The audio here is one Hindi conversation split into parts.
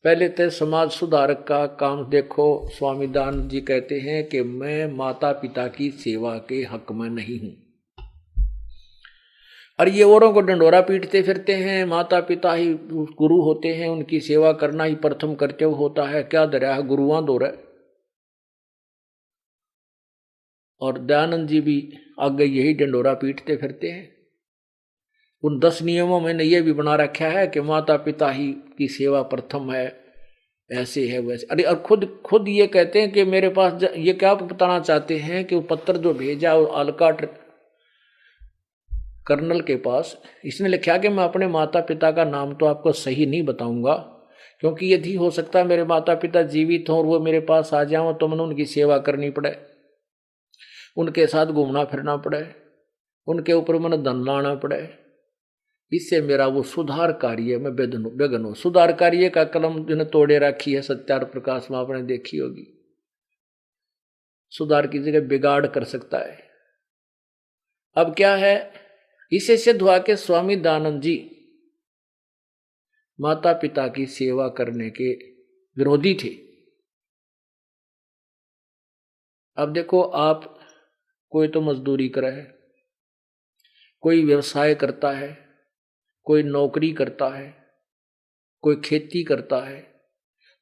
पहले तो समाज सुधारक का काम देखो। स्वामी दानंद जी कहते हैं कि मैं माता पिता की सेवा के हक में नहीं हूं। और ये औरों को डंडोरा पीटते फिरते हैं, माता पिता ही गुरु होते हैं, उनकी सेवा करना ही प्रथम कर्तव्य होता है। क्या दरिया है, गुरुआं दो रहे। और दयानंद जी भी आगे यही डंडोरा पीटते फिरते हैं। उन 10 नियमों में ये भी बना रखा है कि माता पिता ही की सेवा प्रथम है, ऐसे है वैसे। अरे और खुद खुद ये कहते हैं कि मेरे पास ये क्या बताना चाहते हैं कि वो पत्र जो भेजा वो आलकाट कर्नल के पास, इसने लिखा कि मैं अपने माता पिता का नाम तो आपको सही नहीं बताऊंगा, क्योंकि यदि हो सकता है मेरे माता पिता जीवित हों और वो मेरे पास आ जाओ तो मैंने उनकी सेवा करनी पड़े, उनके साथ घूमना फिरना पड़े, उनके ऊपर मैंने धन लाना पड़े। इससे मेरा वो सुधार कार्य में बेगन हो। सुधार कार्य का कलम जिन्हें तोड़े रखी है सत्यार प्रकाश में, आपने देखी होगी। सुधार की जगह बिगाड़ कर सकता है। अब क्या है, इसे सिद्ध हुआ के स्वामी दानंद जी माता पिता की सेवा करने के विरोधी थे। अब देखो, आप कोई तो मजदूरी करे है, कोई व्यवसाय करता है, कोई नौकरी करता है, कोई खेती करता है,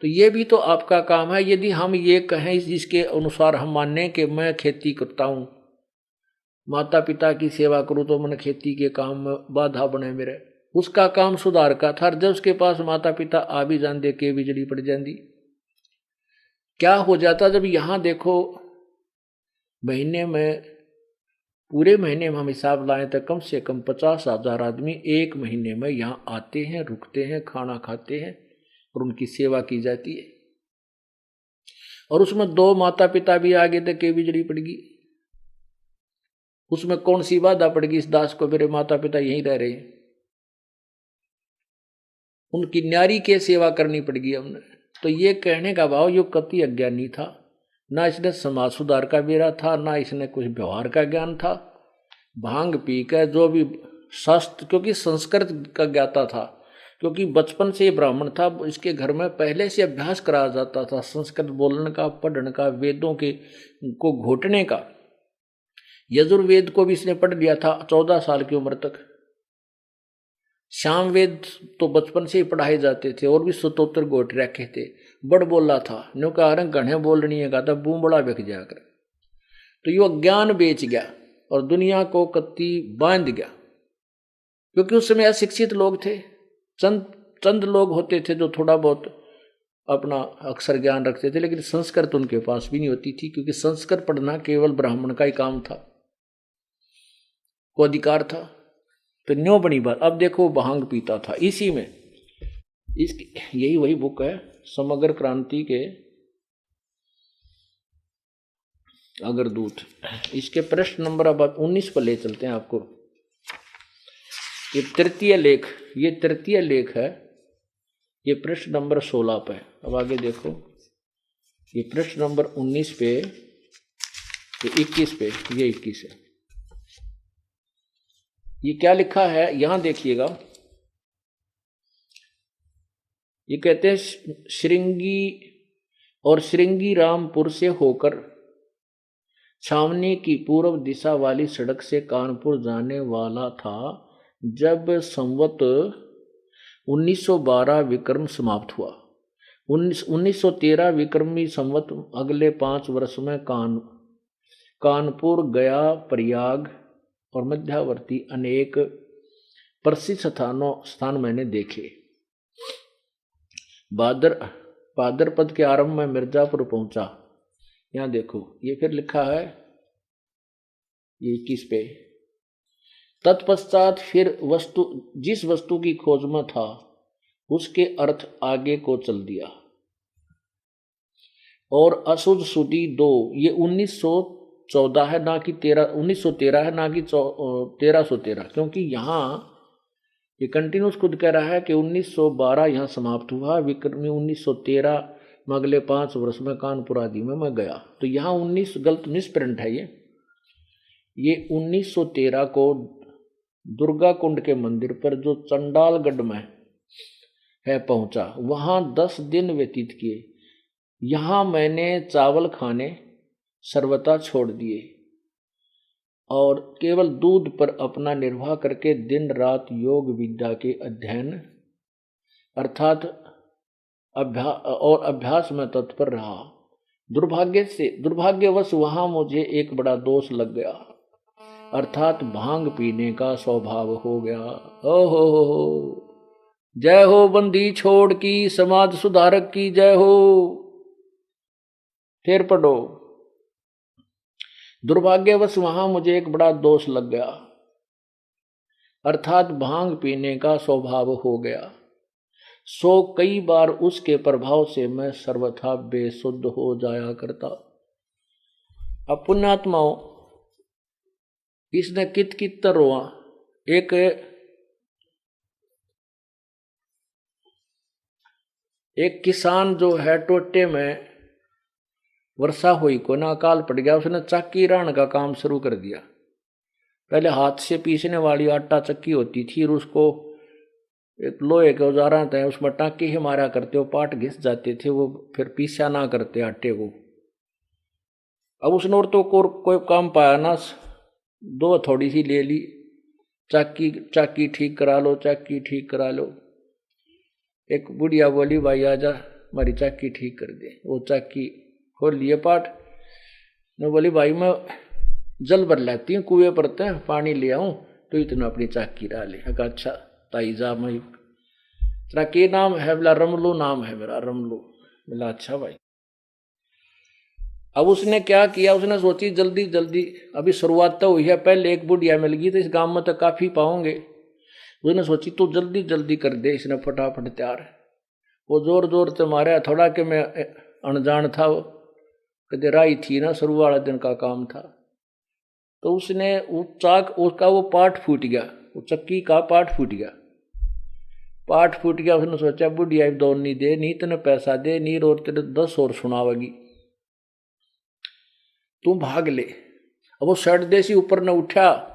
तो ये भी तो आपका काम है। यदि हम ये कहें जिसके अनुसार हम माने कि मैं खेती करता हूं, माता पिता की सेवा करूं, तो मैंने खेती के काम में बाधा बने मेरे, उसका काम सुधार का था। जब उसके पास माता पिता आ भी जाते के बिजली पड़ जाती, क्या हो जाता। जब यहां देखो, महीने में, पूरे महीने में हम हिसाब लाएं तो कम से कम 50,000 आदमी एक महीने में यहाँ आते हैं, रुकते हैं, खाना खाते हैं और उनकी सेवा की जाती है। और उसमें 2 माता पिता भी आगे तक के बिजली पड़गी, उसमें कौन सी बाधा पड़गी इस दास को, मेरे माता पिता यहीं रह रहे हैं, उनकी न्यारी के सेवा करनी पड़गी हमने। तो ये कहने का भाव यो कति अज्ञानी था, ना इसने समाज सुधार का बेरा था, ना इसने कुछ व्यवहार का ज्ञान था। भांग पी कर जो भी शास्त्र, क्योंकि संस्कृत का ज्ञाता था, क्योंकि बचपन से ब्राह्मण था, इसके घर में पहले से अभ्यास कराया जाता था संस्कृत बोलने का, पढ़ने का, वेदों के को घोटने का। यजुर्वेद को भी इसने पढ़ लिया था 14 साल की उम्र तक। श्याम वेद तो बचपन से ही पढ़ाए जाते थे, और भी स्तोत्र घोट रखे थे। बड़ बोला था, न्यू कहा घने बोलनी है, कहा बूम बड़ा बिक जाकर। तो यो ज्ञान बेच गया और दुनिया को कत्ती बांध गया, क्योंकि उस समय अशिक्षित लोग थे। चंद लोग होते थे जो थोड़ा बहुत अपना अक्षर ज्ञान रखते थे, लेकिन संस्कृत उनके पास भी नहीं होती थी, क्योंकि संस्कृत पढ़ना केवल ब्राह्मण का ही काम था, को अधिकार था। तो न्यो बनी बात। अब देखो, भांग पीता था इसी में, यही वही बुक है समग्र क्रांति के अग्रदूत। इसके प्रश्न नंबर अब 19 पर ले चलते हैं आपको। ये तृतीय लेख है, ये प्रश्न नंबर 16 पे। अब आगे देखो, ये प्रश्न नंबर 19 पे, ये 21 पे, ये 21 है। ये क्या लिखा है यहां देखिएगा। ये कहते हैं श्रृंगी रामपुर से होकर छावनी की पूर्व दिशा वाली सड़क से कानपुर जाने वाला था, जब संवत 1912 विक्रम समाप्त हुआ। 1913 विक्रमी संवत अगले 5 वर्ष में कानपुर, गया, प्रयाग और मध्यावर्ती अनेक प्रसिद्ध स्थान मैंने देखे। भाद्रपद के आरंभ में मिर्जापुर पहुंचा। यहां देखो, ये फिर लिखा है ये 21 पे। तत्पश्चात फिर जिस वस्तु की खोज में था उसके अर्थ आगे को चल दिया। और अशुद्ध सुदी 2, ये 1914 है ना कि 1913 है ना कि 1313, क्योंकि यहाँ ये कंटिन्यूस खुद कह रहा है कि 1912 यहाँ समाप्त हुआ, विक्रमी 1913 में अगले 5 वर्ष में कानपुर आदि में मैं गया। तो यहाँ 19 गलत मिसप्रिंट है। ये 1913 को दुर्गा कुंड के मंदिर पर जो चंडालगढ़ में है पहुंचा। वहां 10 दिन व्यतीत किए। यहां मैंने चावल खाने सर्वथा छोड़ दिए और केवल दूध पर अपना निर्वाह करके दिन रात योग विद्या के अध्ययन अर्थात अभ्यास में तत्पर रहा। दुर्भाग्यवश वहां मुझे एक बड़ा दोष लग गया, अर्थात भांग पीने का स्वभाव हो गया। ओहो, जय हो बंदी छोड़ की, समाज सुधारक की जय हो। फिर पढ़ो। दुर्भाग्यवश वहां मुझे एक बड़ा दोष लग गया, अर्थात भांग पीने का स्वभाव हो गया। सो कई बार उसके प्रभाव से मैं सर्वथा बेसुद्ध हो जाया करता। अब पुण्यात्माओं, इसने कित रोआ। एक किसान जो है टोटे में वर्षा हुई को ना अकाल पड़ गया, उसने चक्की राण का काम शुरू कर दिया। पहले हाथ से पीसने वाली आटा चक्की होती थी और उसको एक लोहे के औजारा थे, उसमें टाँके ही मारा करते, वो पाट घिस जाते थे, वो फिर पीसा ना करते आटे को। अब उसने और तो कोई काम पाया ना, 2 थोड़ी सी ले ली, चाकी ठीक करा लो, चाकी ठीक करा लो। एक बुढ़िया बोली भाई आजा हमारी चाकी ठीक कर दे। वो चाकी खोल लिए पाट ने, बोली भाई मैं जल भर लेती हूँ कुएं पर पानी ले आऊं तो इतना अपनी चाकी डाले। अच्छा ताई जा, मैं तेरा के नाम है? बोला रमलू नाम है मेरा, रमलू। बोला अच्छा भाई। अब उसने क्या किया, उसने सोची जल्दी जल्दी, अभी शुरुआत तो हुई है, पहले एक बुढ़िया मिल गई तो इस गांव में तो काफी पाओगे। उसने सोची तो जल्दी जल्दी कर दे, इसने फटाफट तैयार। वो जोर जोर से मारा, थोड़ा कि मैं अनजान था, वो कदे राई थी ना, शुरू वाला दिन का काम था। तो उसने उसका वो पार्ट फूट गया, वो चक्की का पार्ट फूट गया। उसने सोचा बुढ़िया दौड़ नहीं दे, नहीं तेने पैसा दे, नहीं और तेरे 10 और सुनावेगी, तू भाग ले। अब वो सड़ देसी ऊपर न उठा,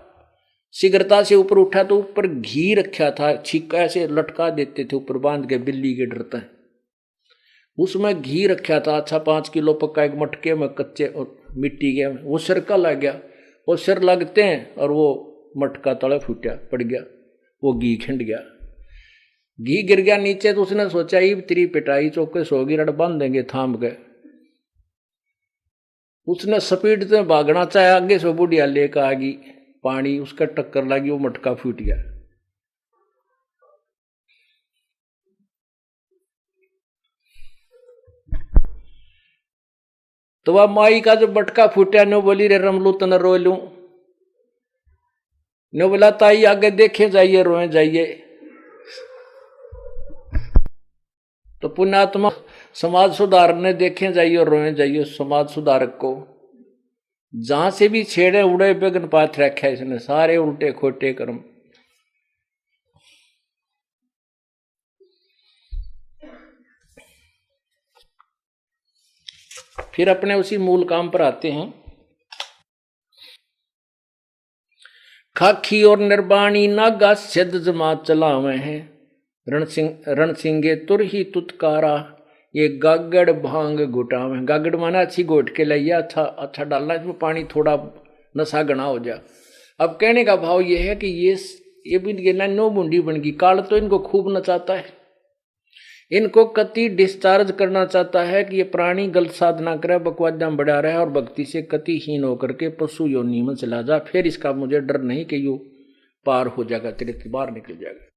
सिगरता से ऊपर उठा तो ऊपर घी रखा था, छिक्का ऐसे लटका देते थे ऊपर बांध के, बिल्ली के डरते हैं। उसमें घी रखा था, अच्छा 5 किलो पक्का, एक मटके में कच्चे और मिट्टी के। वो सिर का लग गया, वो सिर लगते हैं और वो मटका तले फूटा पड़ गया, वो घी खिंड गया, घी गिर गया नीचे। तो उसने सोचा ये तेरी पिटाई चौके सोगी, रड़ बांध देंगे थाम के। उसने स्पीड से भागना चाहे, आगे से बुढ़िया लेकर आ गई, पानी उसका टक्कर लगी, वो मटका फूट गया। तो वह माई का जो मटका फूटा, नो बोली रे रमलू तन रो लूं, नो बोला ताई आगे देखे जाइए, रोए जाइए। तो पुण्यात्मा समाज सुधारने देखे जाइए और रोए जाइए। समाज सुधारक को जहां से भी छेड़े उड़े बेगन पाथ रखा है इसने, सारे उल्टे खोटे कर्म। फिर अपने उसी मूल काम पर आते हैं। खाखी और निर्बाणी नागा सिद्ध जमात चलावे हैं, रणसिंगे तुर ही तुतकारा, ये गागड़ भांग घुटावे। गागड़ माना अच्छी घोट के लिया, अच्छा डालना, इसमें पानी थोड़ा नशा गना हो जा। अब कहने का भाव ये है कि ये भी नो बूंदी बन गई, काल तो इनको खूब नचाता है, इनको कति डिस्चार्ज करना चाहता है कि ये प्राणी गलत साधना करे, बकवाद में बढ़ा रहे और भक्ति से कतिहीन होकर के पशु योनि में चला जा। फिर इसका मुझे डर नहीं कि यू पार हो जाएगा, तेरे से बाहर निकल जाएगा।